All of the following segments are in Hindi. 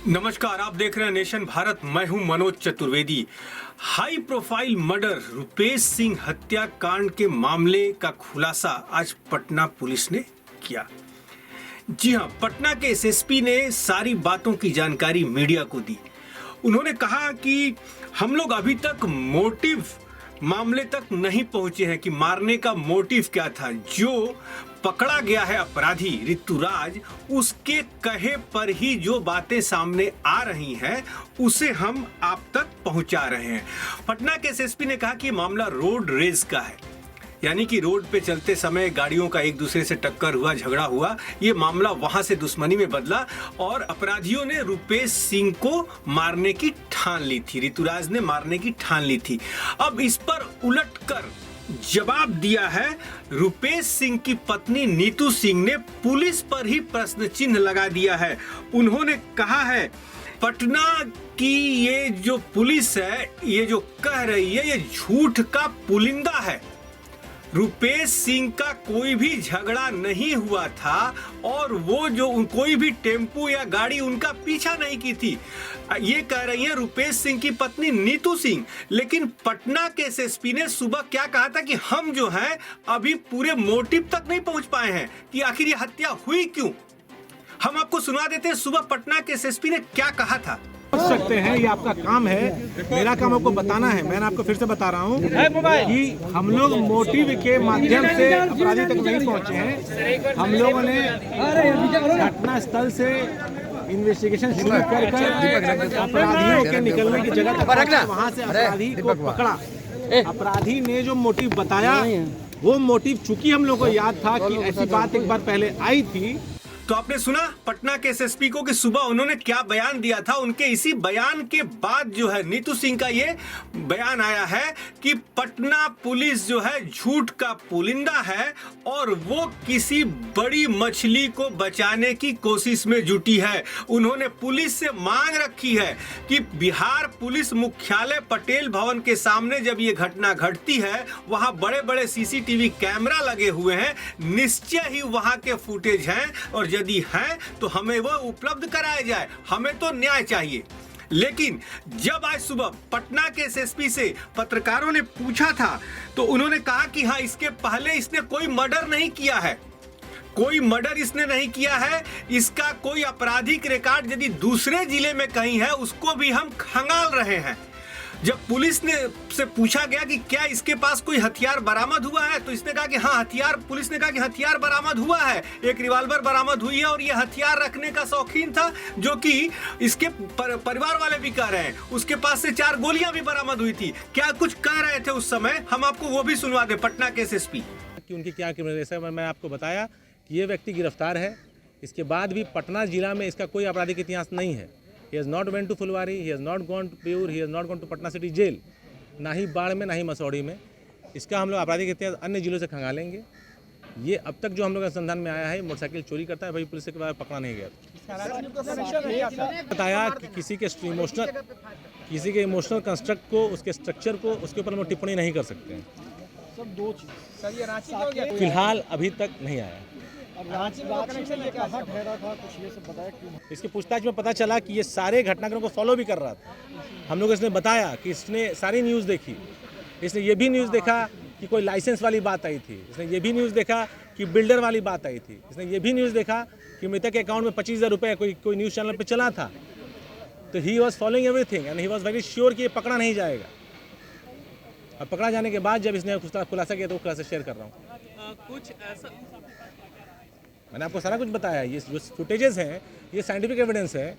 नमस्कार, आप देख रहे हैं नेशन भारत। मैं हूं Manoj Chaturvedi. High profile murder Rupesh Singh हत्याकांड के मामले का खुलासा आज पटना पुलिस ने किया। जी हां, पटना के एसएसपी ने सारी बातों की जानकारी मीडिया को दी। उन्होंने कहा कि हम लोग अभी तक मोटिव मामले तक नहीं पहुंचे हैं कि मारने का मोटिव क्या था। जो पकड़ा गया है अपराधी ऋतुराज, उसके कहे पर ही जो बातें सामने आ रही हैं उसे हम आप तक पहुंचा रहे हैं। पटना के एसएसपी ने कहा कि मामला रोड रेज का है, यानी कि रोड पे चलते समय गाड़ियों का एक दूसरे से टक्कर हुआ, झगड़ा हुआ। ये मामला वहां से दुश्मनी में बदला और अपराधियों ने रुपेश सिंह को मारने की ठान ली थी, ऋतुराज ने मारने की ठान ली थी। अब इस पर उलटकर जवाब दिया है रुपेश सिंह की पत्नी नीतू सिंह ने। पुलिस पर ही प्रश्न चिन्ह लगा दिया है। उन्होंने कहा है पटना की ये जो पुलिस है, ये जो कह रही है, ये झूठ का पुलिंदा है। रुपेश सिंह का कोई भी झगड़ा नहीं हुआ था और वो जो कोई भी टेम्पो या गाड़ी उनका पीछा नहीं की थी। ये कह रही है रुपेश सिंह की पत्नी नीतू सिंह। लेकिन पटना के एसएसपी ने सुबह क्या कहा था कि हम जो हैं अभी पूरे मोटिव तक नहीं पहुंच पाए हैं कि आखिर ये हत्या हुई क्यों। हम आपको सुना देते हैं सुबह पटना के एसएसपी ने क्या कहा था। सकते हैं, ये आपका काम है, मेरा काम आपको बताना है। मैंने आपको फिर से बता रहा हूँ कि हम लोग मोटिव के माध्यम से अपराधी तक नहीं पहुँचे हैं। हम लोगों ने घटना स्थल से इन्वेस्टिगेशन शुरू कर अपराधियों के निकलने की जगह तक वहाँ से अपराधी को पकड़ा। अपराधी ने जो मोटिव बताया, वो मोटिव चूंकि हम लोग को याद था कि ऐसी बात एक बार पहले आई थी। तो आपने सुना पटना के एसएसपी को कि सुबह उन्होंने क्या बयान दिया था। उनके इसी बयान के बाद जो है नीतू सिंह का ये बयान आया है कि पटना पुलिस जो है झूठ का पुलिंदा है और वो किसी बड़ी मछली को बचाने की कोशिश में जुटी है। उन्होंने पुलिस से मांग रखी है कि बिहार पुलिस मुख्यालय पटेल भवन के सामने जब ये घटना घटती है, वहां बड़े बड़े सीसीटीवी कैमरा लगे हुए हैं, निश्चय ही वहां के फुटेज हैं और यदि है तो हमें वो उपलब्ध कराया जाए। हमें तो न्याय चाहिए। लेकिन जब आज सुबह पटना के एसएसपी से पत्रकारों ने पूछा था तो उन्होंने कहा कि हाँ, इसके पहले इसने कोई मर्डर नहीं किया है, कोई मर्डर इसने नहीं किया है। इसका कोई आपराधिक रिकॉर्ड यदि दूसरे जिले में कहीं है उसको भी हम खंगाल रहे हैं। जब पुलिस ने से पूछा गया कि क्या इसके पास कोई हथियार बरामद हुआ है तो इसने कहा कि हाँ, हथियार, पुलिस ने कहा कि हथियार बरामद हुआ है, एक रिवॉल्वर बरामद हुई है और ये हथियार रखने का शौकीन था, जो कि इसके परिवार वाले भी कह रहे हैं। उसके पास से 4 गोलियां भी बरामद हुई थी। क्या कुछ कह रहे थे उस समय, हम आपको वो भी सुनवा दें। पटना के एसएसपी कि उनकी क्या क्रिमिनल, मैं आपको बताया कि ये व्यक्ति गिरफ्तार है। इसके बाद भी पटना जिला में इसका कोई आपराधिक इतिहास नहीं है। He has not went to Phulwari, he has not gone to Beur, he has not gone to Patna city jail, ना ही बाढ़ में, ना ही मसौड़ी में। इसका हम लोग आपराधिक इतिहास अन्य जिलों से खंगालेंगे। ये अब तक जो हम लोग अनुसंधान में आया है, मोटरसाइकिल चोरी करता है, भाई पुलिस के बाद पकड़ा नहीं गया। बताया कि किसी के इमोशनल कंस्ट्रक्ट को, उसके स्ट्रक्चर को, उसके ऊपर हम टिप्पणी नहीं कर सकते हैं। सब 2 चीज फिलहाल अभी तक नहीं आया। इसकी पूछताछ में पता चला कि ये सारे घटनाक्रम को फॉलो भी कर रहा था। हम लोग इसने बताया कि इसने सारी न्यूज़ देखी। इसने ये भी न्यूज़ देखा कि कोई लाइसेंस वाली बात आई थी। इसने ये भी न्यूज़ देखा कि बिल्डर वाली बात आई थी। इसने ये भी न्यूज़ देखा कि मृतक के अकाउंट में 25,000 रुपये कोई न्यूज़ चैनल पर चला था। तो he was following everything and he was very sure कि ये पकड़ा नहीं जाएगा। अब पकड़ा जाने के बाद जब इसने खुलासा किया तो खुलासा शेयर कर रहा हूँ। कुछ ऐसा मैंने आपको सारा कुछ बताया। ये जो फुटेजेस हैं, ये साइंटिफिक एविडेंस है।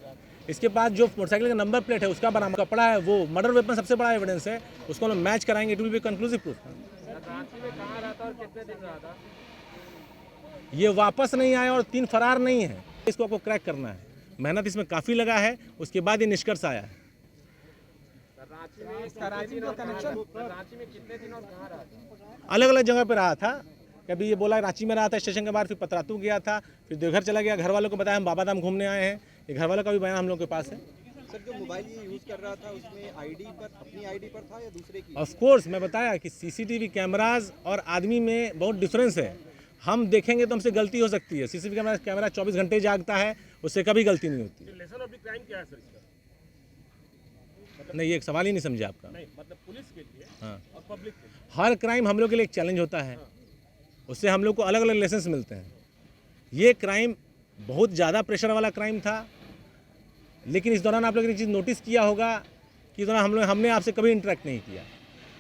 इसके बाद जो मोटरसाइकिल का नंबर प्लेट है उसका बरामद कपड़ा है, वो मर्डर वेपन सबसे बड़ा एविडेंस है। उसको हम मैच कराएंगे, it will be conclusive proof. Ranchi में कहाँ रहा था और कितने दिन रहा था? ये वापस नहीं आया और 3 फरार नहीं है। इसको आपको क्रैक करना है। मेहनत इसमें काफ़ी लगा है, उसके बाद ये निष्कर्ष आया है। रांची में कितने दिन और कहाँ रहा था? अलग अलग जगह पे रहा था। कभी ये बोला रांची में रहा था स्टेशन के बाद, फिर पतरातू गया था, फिर देवघर चला गया। घर वालों को बताया हम बाबा धाम घूमने आए हैं। ये घर वालों का भी बयान हम लोग के पास है। सर, जो मोबाइल ये यूज़ कर रहा था उसमें आईडी पर, अपनी आईडी पर था या दूसरे की? ऑफ कोर्स मैं बताया कि सीसीटीवी कैमराज और आदमी में बहुत डिफरेंस है। हम देखेंगे तो हमसे गलती हो सकती है। सीसीटीवी कैमरा 24 घंटे जागता है, उससे कभी गलती नहीं होती। लेसन ऑफ द क्राइम क्या है सर इसका? नहीं, ये एक सवाल ही नहीं समझे आपका। नहीं मतलब पुलिस के लिए हाँ, और पब्लिक के लिए। हर क्राइम हम लोग के लिए एक चैलेंज होता है, उससे हम लोग को अलग अलग लेसन्स मिलते हैं। ये क्राइम बहुत ज़्यादा प्रेशर वाला क्राइम था, लेकिन इस दौरान आप लोगों ने एक चीज़ नोटिस किया होगा कि इस दौरान हमने आपसे कभी इंटरेक्ट नहीं किया,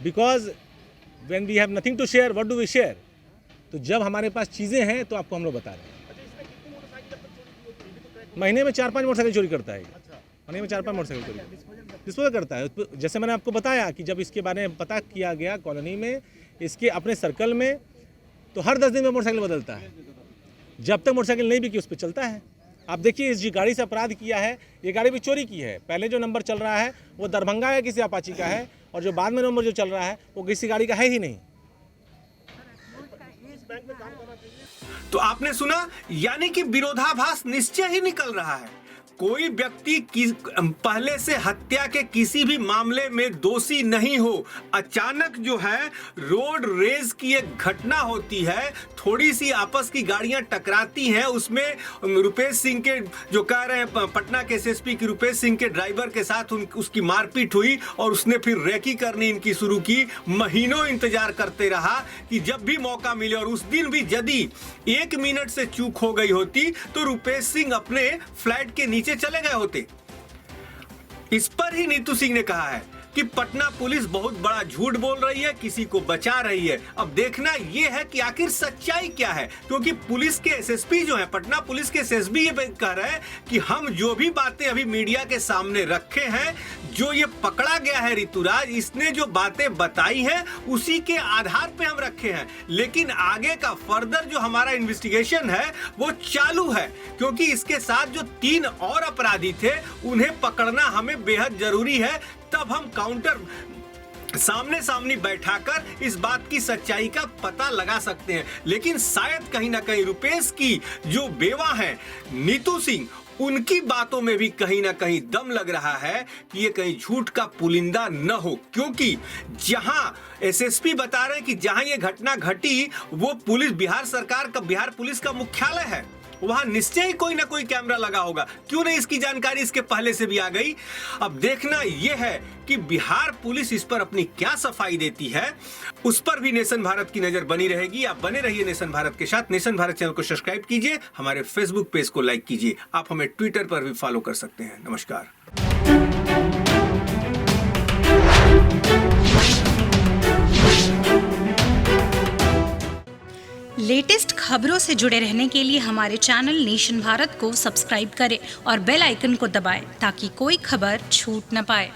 because when we have nothing to share what do we share. तो जब हमारे पास चीज़ें हैं तो आपको हम लोग बता रहे हैं। महीने में 4-5 मोटरसाइकिल चोरी करता है, महीने में 4-5 मोटरसाइकिल चोरी डिस्पोज करता है। जैसे मैंने आपको बताया कि जब इसके बारे में पता किया गया कॉलोनी में, इसके अपने सर्कल में, तो हर 10 दिन में मोटरसाइकिल बदलता है। जब तक मोटरसाइकिल नहीं बिकी उस पर चलता है। आप देखिए, इस गाड़ी से अपराध किया है, ये गाड़ी भी चोरी की है। पहले जो नंबर चल रहा है वो दरभंगा या किसी अपाची का है, और जो बाद में नंबर जो चल रहा है वो किसी गाड़ी का है ही नहीं। तो आपने सुना, यानी कि विरोधाभास निश्चय ही निकल रहा है। कोई व्यक्ति पहले से हत्या के किसी भी मामले में दोषी नहीं हो, अचानक जो है रोड रेज की एक घटना होती है, थोड़ी सी आपस की गाड़ियां टकराती हैं, उसमें रुपेश सिंह के जो कह रहे हैं पटना के एसएसपी की रुपेश सिंह के ड्राइवर के साथ उसकी मारपीट हुई और उसने फिर रेकी करनी इनकी शुरू की। महीनों इंतजार करते रहा कि जब भी मौका मिले, और उस दिन भी यदि 1 मिनट से चूक हो गई होती तो रुपेश सिंह अपने फ्लैट के नीचे चले गए होते। इस पर ही नीतू सिंह ने कहा है कि पटना पुलिस बहुत बड़ा झूठ बोल रही है, किसी को बचा रही है। अब देखना यह है कि आखिर सच्चाई क्या है, क्योंकि पुलिस के एसएसपी जो है, पटना पुलिस के एसएसपी ये कह रहे हैं कि हम जो भी बातें अभी मीडिया के सामने रखे हैं, जो ये पकड़ा गया है ऋतुराज, इसने जो बातें बताई हैं उसी के आधार पे हम रखे हैं, लेकिन आगे का फर्दर जो हमारा इन्वेस्टिगेशन है वो चालू है, क्योंकि इसके साथ जो 3 और अपराधी थे उन्हें पकड़ना हमें बेहद जरूरी है। तब हम काउंटर सामने बैठाकर इस बात की सच्चाई का पता लगा सकते हैं। लेकिन शायद कहीं ना कहीं रुपेश की जो बेवा है नीतू सिंह, उनकी बातों में भी कहीं ना कहीं दम लग रहा है कि ये कहीं झूठ का पुलिंदा न हो, क्योंकि जहां एसएसपी बता रहे हैं कि जहां ये घटना घटी वो बिहार पुलिस का मुख्यालय है, वहां निश्चय ही कोई ना कोई कैमरा लगा होगा। क्यों नहीं इसकी जानकारी इसके पहले से भी आ गई। अब देखना यह है कि बिहार पुलिस इस पर अपनी क्या सफाई देती है, उस पर भी नेशन भारत की नजर बनी रहेगी। आप बने रहिए नेशन भारत के साथ। नेशन भारत चैनल को सब्सक्राइब कीजिए, हमारे फेसबुक पेज को लाइक कीजिए, आप हमें ट्विटर पर भी फॉलो कर सकते हैं। नमस्कार। लेटेस्ट खबरों से जुड़े रहने के लिए हमारे चैनल नेशन भारत को सब्सक्राइब करें और बेल आइकन को दबाएं ताकि कोई खबर छूट न पाए।